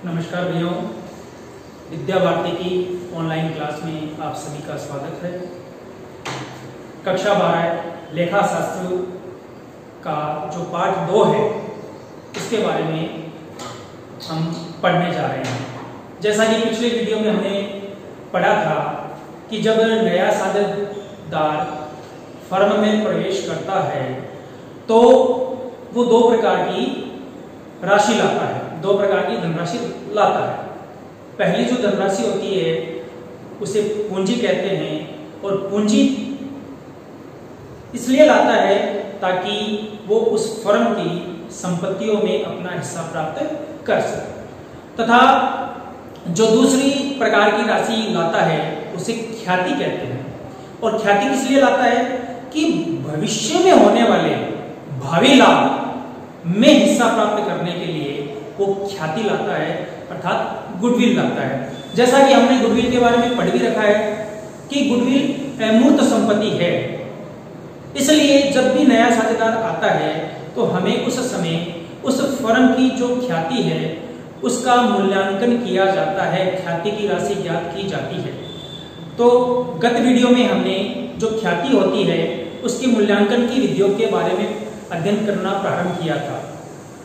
नमस्कार भैया, विद्या भारती की ऑनलाइन क्लास में आप सभी का स्वागत है। कक्षा 12 लेखा शास्त्र का जो पाठ 2 है उसके बारे में हम पढ़ने जा रहे हैं। जैसा कि पिछले वीडियो में हमने पढ़ा था कि जब नया साझेदार फर्म में प्रवेश करता है तो वो 2 प्रकार की राशि लाता है, 2 प्रकार की धनराशि लाता है। पहली जो धनराशि होती है उसे पूंजी कहते हैं, और पूंजी इसलिए लाता है ताकि वो उस फर्म की संपत्तियों में अपना हिस्सा प्राप्त कर सके। तथा जो दूसरी प्रकार की राशि लाता है उसे ख्याति कहते हैं, और ख्याति किस लिए लाता है कि भविष्य में होने वाले भावी लाभ में हिस्सा प्राप्त करने के लिए वो ख्याति लाता है, अर्थात गुडविल लाता है। जैसा कि हमने गुडविल के बारे में पढ़ भी रखा है कि गुडविल अमूर्त संपत्ति है, इसलिए जब भी नया साझेदार आता है तो हमें उस समय उस फर्म की जो ख्याति है उसका मूल्यांकन किया जाता है, ख्याति की राशि ज्ञात की जाती है। तो गत वीडियो में हमने जो ख्याति होती है उसके मूल्यांकन की विधियों के बारे में अध्ययन करना प्रारंभ किया था।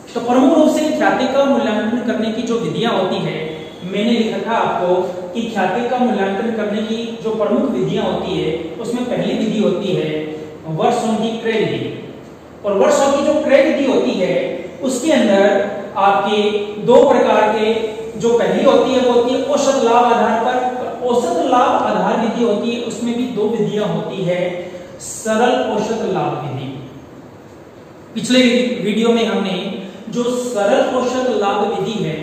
तो प्रमुख रूप से ख्याति का मूल्यांकन करने की जो विधियां होती है, मैंने लिखा था आपको कि ख्याति का मूल्यांकन करने की जो प्रमुख विधियां होती है उसमें पहली विधि होती है वर्षों की क्रय विधि। और वर्षों की जो क्रय विधि होती है उसके अंदर आपके 2 प्रकार के जो पहली होती है वो होती है औसत लाभ आधार पर। औसत लाभ आधार विधि होती है, उसमें भी 2 विधियां होती है, सरल औसत लाभ विधि। पिछले वीडियो में हमने जो सरल औसत लाभ विधि है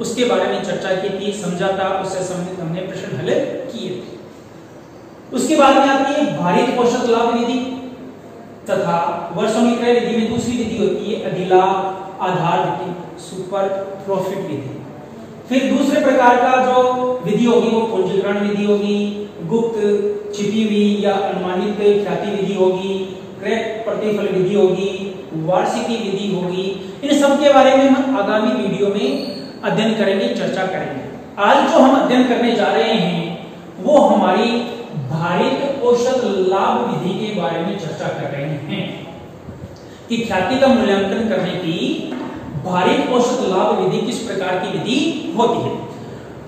उसके बारे में चर्चा की थी, समझा था, उससे संबंधित हमने प्रश्न हल किए थे। उसके बाद में आती है भारित औसत लाभ विधि, तथा वर्षों की क्रय विधि में दूसरी विधि होती है अधिलाभ आधार विधि, सुपर प्रॉफिट विधि। फिर दूसरे प्रकार का जो विधि होगी वो पूंजीकरण विधि होगी, गुप्त छिपी हुई या अनुमानित ख्याति विधि होगी, क्रय प्रतिफल विधि होगी, वार्षिकी विधि होगी। इन सब के बारे में हम आगामी वीडियो में अध्ययन करेंगे, चर्चा करेंगे। आज जो हम अध्ययन करने जा रहे हैं वो हमारी भारित औसत लाभ विधि के बारे में चर्चा कर रहे हैं कि ख्याति का मूल्यांकन करने की भारित औसत लाभ विधि किस प्रकार की विधि होती है।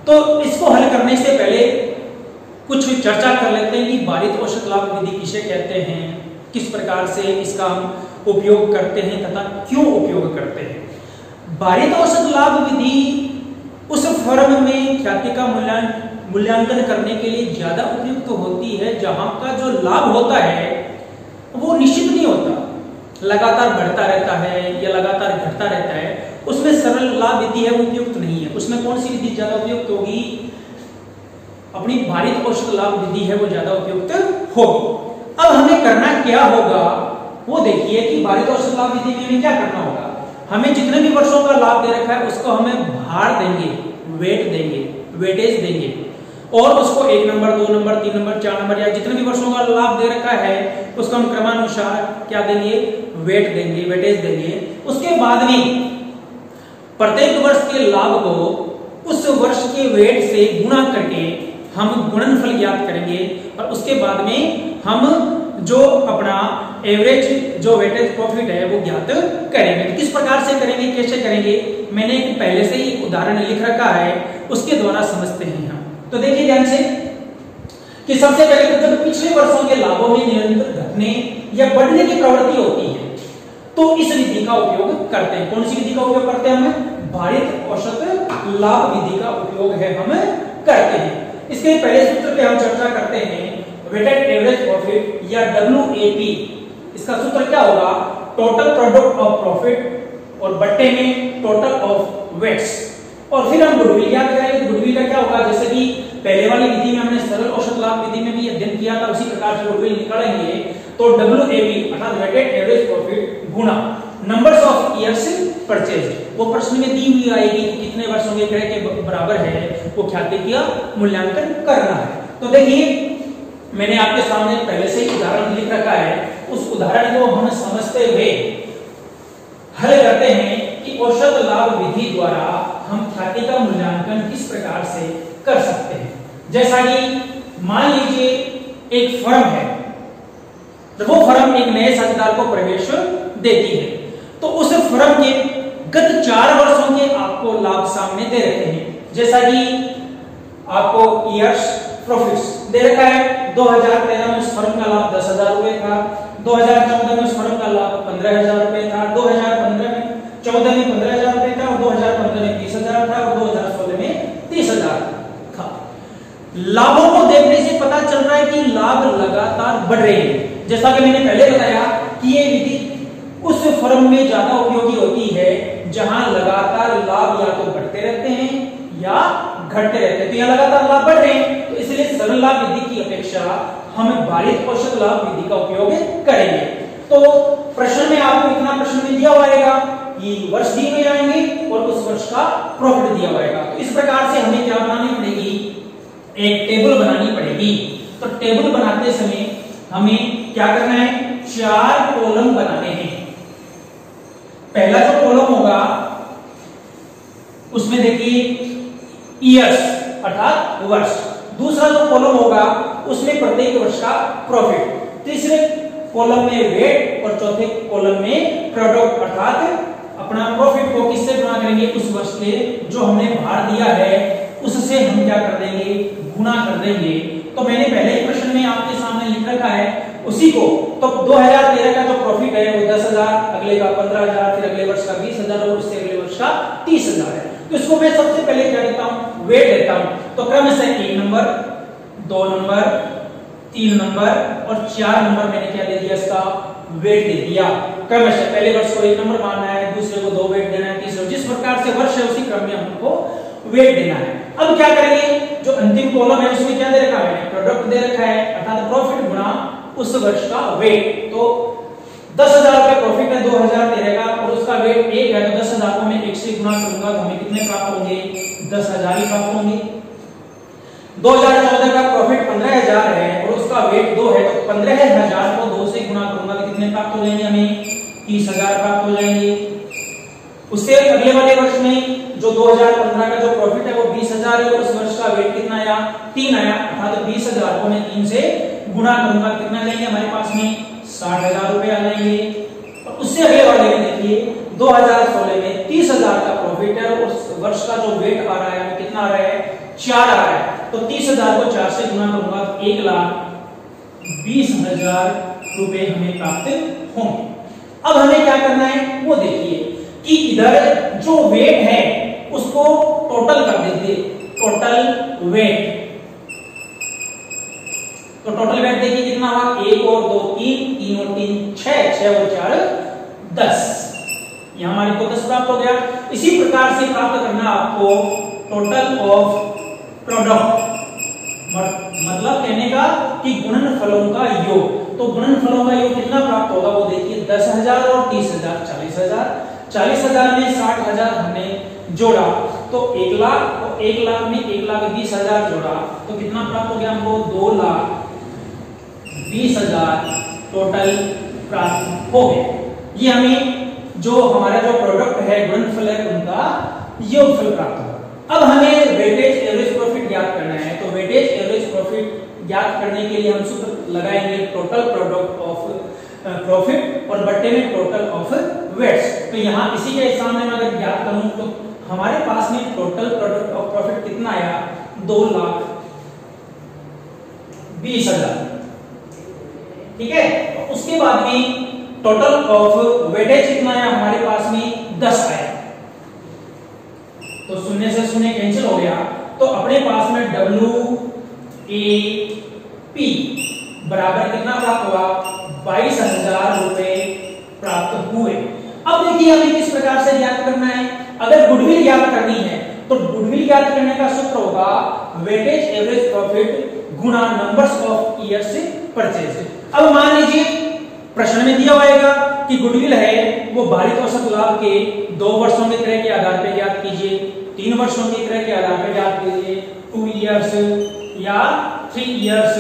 तो इसको हल करने से पहले कुछ चर्चा कर लेते हैं कि भारित औसत लाभ विधि किसे कहते हैं, किस प्रकार से इसका हम उपयोग करते हैं तथा क्यों उपयोग करते हैं। भारित औसत लाभ विधि उस फर्म में ख्याति का मूल्यांकन करने के लिए ज्यादा उपयुक्त होती है जहां का जो लाभ होता है वो निश्चित नहीं होता, लगातार बढ़ता रहता है या लगातार घटता रहता है। उसमें सरल लाभ विधि है वो उपयुक्त नहीं है। उसमें कौन सी विधि ज्यादा उपयुक्त होगी? अपनी भारित औसत लाभ विधि है वो ज्यादा उपयुक्त होगी। अब हमें करना क्या होगा वो देखिए कि भारित औसत लाभ विधि में हमें क्या करना होगा। हमें जितने भी वर्षों का लाभ दे रखा है उसको हमें भार देंगे, वेट देंगे, वेटेज देंगे, और उसको 1 नंबर 2 नंबर 3 नंबर 4 नंबर या जितने भी वर्षों का लाभ दे रखा है उसको हम क्रमानुसार क्या देंगे, वेट देंगे, वेटेज देंगे। उसके बाद में प्रत्येक वर्ष के लाभ को उस वर्ष के वेट से गुणा करके हम गुणनफल ज्ञात करेंगे, और उसके बाद में हम जो अपना एवरेज जो वेटेज प्रॉफिट है वो ज्ञात करेंगे। तो किस प्रकार से करेंगे, कैसे करेंगे, मैंने एक पहले से ही एक उदाहरण लिख रखा है, उसके द्वारा समझते हैं हम। तो देखिए ध्यान से कि सबसे पहले तो जब पिछले वर्षों के लाभों में निरंतर घटने या बढ़ने की प्रवृत्ति होती है तो इस विधि का उपयोग करते हैं। कौन सी विधि का उपयोग करते हैं? हम भारित औसत लाभ विधि का उपयोग है हम करते हैं। इसके पहले सूत्र पे हम चर्चा करते हैं वेटेड एवरेज प्रॉफिट या WAP। इसका सूत्र क्या होगा? टोटल प्रोडक्ट ऑफ प्रॉफिट और बट्टे में टोटल ऑफ वेट्स। और फिर हम गुडविल याद करेंगे। गुडविल का क्या होगा? जैसे कि पहले वाली विधि में हमने सरल औसत लाभ विधि में भी अध्ययन किया था, उसी प्रकार से गुडविल निकालेंगे तो WAP अर्थात वेटेड एवरेज प्रॉफिट गुणा नंबर्स ऑफ ईयर्स परचेज। वो प्रश्न में दी हुई आएगी कि कितने वर्षों के क्रय के बराबर है वो ख्याति का मूल्यांकन करना है। तो देखिए मैंने आपके सामने पहले से ही उदाहरण लिख रखा है, उस उदाहरण को हम समझते हुए हल करते हैं कि औसत लाभ विधि द्वारा हम खाते का मूल्यांकन किस प्रकार से कर सकते हैं। जैसा कि मान लीजिए एक फर्म है, तो वो फर्म एक नए साझेदार को प्रवेश देती है, तो उस फर्म के गत 4 वर्षों के आपको लाभ सामने दे रखे हैं। जैसा कि आपको ईयर्स प्रॉफिट्स दे रखा है। 2013 में उस फर्म का लाभ 10,000 रुपए था, 2014 में उस फर्म का लाभ 15,000 रुपए था, 2014 में 15,000 रुपए था, और 2015 में 30,000 था, और 2016 में 30,000 था। लाभों को देखने से पता चल रहा है कि लाभ लगातार बढ़ रहे हैं। जैसा कि मैंने पहले बताया कि ये विधि उस फर्म में ज्यादा उपयोगी होती है जहां लगातार लाभ या तो बढ़ते रहते हैं या घटते रहते हैं। तो यहाँ लगातार लाभ बढ़ रहे हैं, तो इसलिए सरल लाभ विधि की अपेक्षा हम भारित औसत लाभ विधि का उपयोग करेंगे। तो प्रश्न में आपको इतना प्रश्न में दिया होगा कि वर्ष दिए हुए आएंगे और उस वर्ष का प्रॉफिट दिया होगा। तो इस प्रकार से हमें क्या बनानी पड़ेगी, एक टेबल बनानी पड़ेगी। तो टेबल बनाते समय हमें क्या करना है, 4 कॉलम बनाने हैं। पहला जो कॉलम होगा उसमें देखिए ईयर्स अर्थात वर्ष, दूसरा जो कॉलम होगा उसमें प्रत्येक वर्ष का प्रॉफिट, तीसरे कॉलम में वेट और चौथे कॉलम में प्रोडक्ट अर्थात अपना प्रॉफिट को किससे गुणा करेंगे, उस वर्ष के जो हमने भार दिया है उससे हम क्या कर देंगे, गुणा कर देंगे। तो मैंने पहले ही प्रश्न में आपके सामने लिख रखा है उसी को। तो 2013 का जो प्रॉफिट है वो 10,000, अगले का 15,000, फिर अगले वर्ष का 20,000 और उससे अगले वर्ष का 30,000 है। तो इसको मैं सबसे पहले क्या देता हूं, वेट देता हूं। तो क्रम से 1 नंबर, 2 नंबर, 3 नंबर और 4 नंबर मैंने क्या दे दिया, इसका वेट दे दिया। क्रम से पहले वर्ष को 1 नंबर मानना है, दूसरे को 2 वेट देना है, तीसरे जिस प्रकार से वर्ष है उसी क्रम में हमको वेट देना है। अब क्या करेंगे, जो अंतिम कॉलम है उसमें क्या दे रखा है, प्रोडक्ट दे रखा है अर्थात प्रॉफिट गुणा उस वर्ष का वेट। तो 10,000 रुपए प्रॉफिट है 2013 का और उसका वेट 1 है, तो 10,000 को मैं 1 से गुणा करूंगा तो हमें कितने प्राप्त होंगे, 10,000 ही प्राप्त होंगे। 2014 का प्रॉफिट 15,000 है और उसका वेट 2 है, तो 15,000 को 2 से गुणा करूंगा तो कितने प्राप्त हो जाएंगे, हमें 30,000 प्राप्त हो जाएंगे। उससे अगले वाले वर्ष में जो 2015 का जो प्रॉफिट है वो 20,000 है और उस वर्ष का वेट कितना आया, 3 आया, अर्थात 20,000 को मैं 3 से गुणा करूंगा कितना जाएंगे हमारे पास में 60,000 रुपए आ जाएंगे। और उससे अगले वाले में देखिए 2016 में 30,000 का प्रॉफिट है और उस वर्ष का जो वेट आ रहा है वो कितना आ रहा है, 4 आ रहा है। तो 30,000 को 4 से गुणा करूंगा तो 1,20,000 रुपए हमें प्राप्त होंगे। अब हमें क्या करना है वो देखिए कि इधर जो वेट है उसको टोटल कर देंगे, टोटल वेट। तो टोटल वेट देखिए कितना हुआ, 1 और 2 3, 3 और 3 6, 6 और 4 10, यहां हमारे को 10 प्राप्त हो गया। इसी प्रकार से प्राप्त करना आपको टोटल ऑफ प्रोडक्ट, मतलब कहने का कि गुणनफलों का योग। तो गुणनफलों का योग कितना प्राप्त होगा वो देखिए 10,000 और 30,000 40,000, 40,000 में 60,000 हमने जोड़ा तो 1 लाख और 1 लाख में 1,20,000 जोड़ा तो कितना प्राप्त हो गया हमको, 2,20,000 टोटल प्राप्त हो गए। ये हमें जो हमारा जो प्रोडक्ट है गुणनफल है उनका योगफल प्राप्त होगा। अब हमें वेटेज एवरेज प्रॉफिट ज्ञात करना है। तो वेटेज एवरेज प्रॉफिट ज्ञात करने के लिए हम सूत्र लगाएंगे टोटल प्रोडक्ट ऑफ प्रॉफिट और बट्टे में टोटल ऑफ वेट्स। तो यहाँ इसी के सामने में अगर ज्ञात करूं तो हमारे पास में टोटल प्रोडक्ट ऑफ प्रॉफिट कितना आया, 2,20,000, ठीक है। तो उसके बाद में टोटल ऑफ वेटेज कितना आया हमारे पास में 10 आया, तो शून्य से शून्य कैंसिल हो गया। तो अपने पास में WAP बराबर कितना प्राप्त हुआ, 22,000 रुपए प्राप्त हुए। अब देखिए हमें किस प्रकार से ज्ञात करना है। अगर गुडविल ज्ञात करनी है तो गुडविल ज्ञात करने का सूत्र होगा वेटेज एवरेज प्रॉफिट गुणा नंबर्स ऑफ ईयर्स परचेज। अब मान लीजिए प्रश्न में दिया होगा कि गुडविल है वो भारित औसत लाभ के 2 वर्षों के क्रय के आधार पर ज्ञात कीजिए, 3 वर्षों के क्रय के आधार पर ज्ञात कीजिए, 2 इयर्स या 3 इयर्स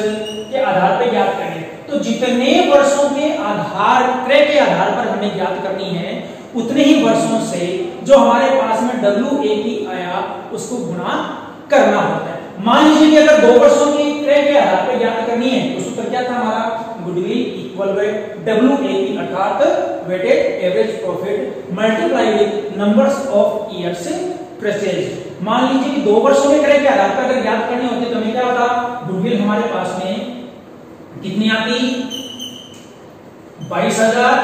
के आधार पर ज्ञात करें। तो जितने वर्षों के आधार क्रय के आधार पर हमें ज्ञात करनी है उतने ही वर्षों से जो हमारे पास में WAP आया उसको गुणा करना होता है। मान लीजिए कि अगर 2 वर्षों की क्रय के आधार पर ज्ञात करनी है तो सूत्र क्या था हमारा, गुडविल इक्वल बाय WAP अर्थात weighted average profit multiply with numbers of years purchase. मान लीजिए कि 2 वर्षों के क्रय के आधार पर अगर ज्ञात करनी होती तो हमें क्या होता, गुडविल हमारे पास में कितनी आती, 22,000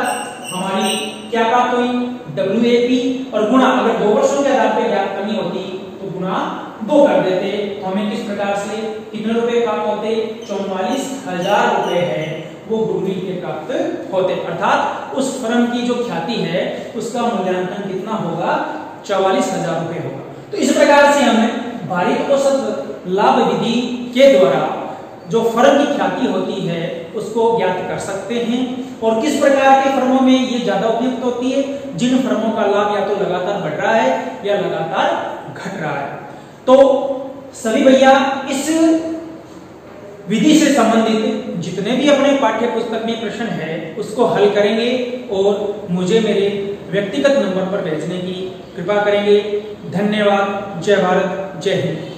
हमारी क्या प्राप्त हुई WAP, और गुणा अगर 2 वर्षों के आधार पर ज्ञात करनी होती तो गुणा 2 कर देते तो हमें किस प्रकार से कितने रुपए प्राप्त होते, 44,000 रुपए है वो गुडविल के प्राप्त होते, अर्थात उस फर्म की जो ख्याति है उसका मूल्यांकन कितना होगा, 44,000 रुपए होगा। तो इस प्रकार से हम भारित औसत लाभ विधि के द्वारा जो फर्म की ख्याति होती है उसको ज्ञात कर सकते हैं। और किस प्रकार के फर्मों में ये ज्यादा उपयुक्त होती है, जिन फर्मों का लाभ या तो लगातार बढ़ रहा है या लगातार घट रहा है। तो सभी भैया इस विधि से संबंधित जितने भी अपने पाठ्य पुस्तक में प्रश्न है उसको हल करेंगे और मुझे मेरे व्यक्तिगत नंबर पर भेजने की कृपा करेंगे। धन्यवाद। जय भारत, जय हिंद।